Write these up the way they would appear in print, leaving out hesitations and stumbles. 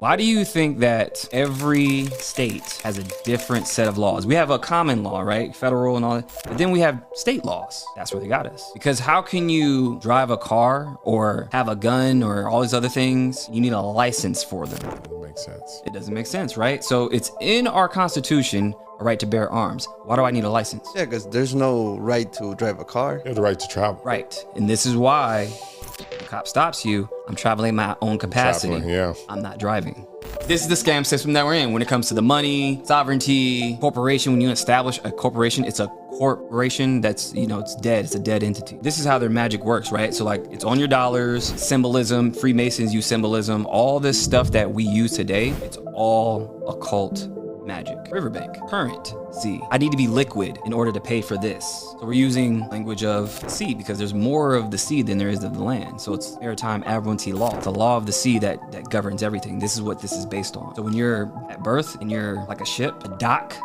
Why do you think that every state has a different set of laws? We have a common law, right? Federal and all that. But then we have state laws. That's where they got us. Because how can you drive a car or have a gun or all these other things? You need a license for them. That makes sense. It doesn't make sense, right? So it's in our Constitution, a right to bear arms. Why do I need a license? Yeah, because there's no right to drive a car. You have the right to travel. Right. And this is why the cop stops you. I'm traveling my own capacity. Traveling, yeah. I'm not driving. This is the scam system that we're in when it comes to the money, sovereignty, corporation. When you establish a corporation, it's a corporation that's, it's dead. It's a dead entity. This is how their magic works, right? So like it's on your dollars, symbolism, Freemasons use symbolism, all this stuff that we use today, it's all occult magic. Riverbank, currency. I need to be liquid in order to pay for this. So we're using language of sea because there's more of the sea than there is of the land. So it's maritime admiralty law. It's a law of the sea that governs everything. This is what this is based on. So when you're at birth and you're like a ship, a doctor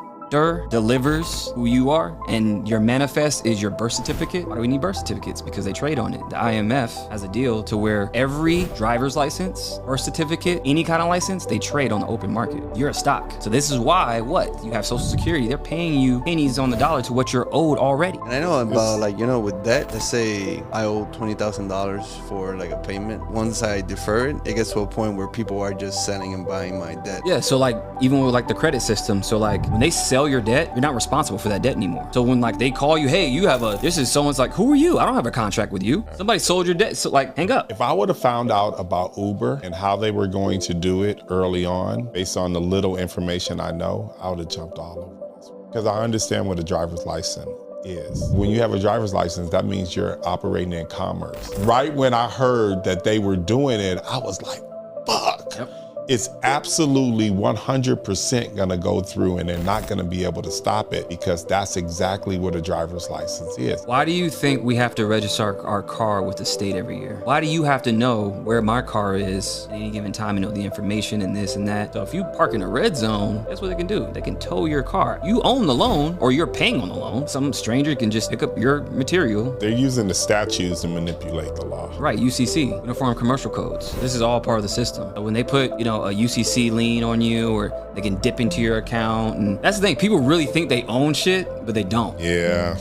delivers who you are, and your manifest is your birth certificate. Why do we need birth certificates? Because they trade on it. The IMF has a deal to where every driver's license, birth certificate, any kind of license, they trade on the open market. You're a stock. So this is why you have Social Security. They're paying you pennies on the dollar to what you're owed already. And I know about with debt, let's say I owe $20,000 for like a payment. Once I defer it, it gets to a point where people are just selling and buying my debt. Yeah, so like even with like the credit system, so like when they sell your debt, you're not responsible for that debt anymore. So when like they call you, hey, someone's like, who are you? I don't have a contract with you. Somebody sold your debt, so like hang up. If I would have found out about Uber and how they were going to do it early on, based on the little information I know, I would have jumped all over this. Because I understand what a driver's license is. When you have a driver's license, that means you're operating in commerce. Right when I heard that they were doing it, I was like, fuck. Yep. It's absolutely 100% gonna go through and they're not gonna be able to stop it because that's exactly what a driver's license is. Why do you think we have to register our car with the state every year? Why do you have to know where my car is at any given time and know the information and this and that? So if you park in a red zone, that's what they can do. They can tow your car. You own the loan or you're paying on the loan. Some stranger can just pick up your material. They're using the statutes to manipulate the law. Right, UCC, Uniform Commercial Codes. This is all part of the system. When they put, a UCC lien on you, or they can dip into your account. And that's the thing, people really think they own shit, but they don't. Yeah.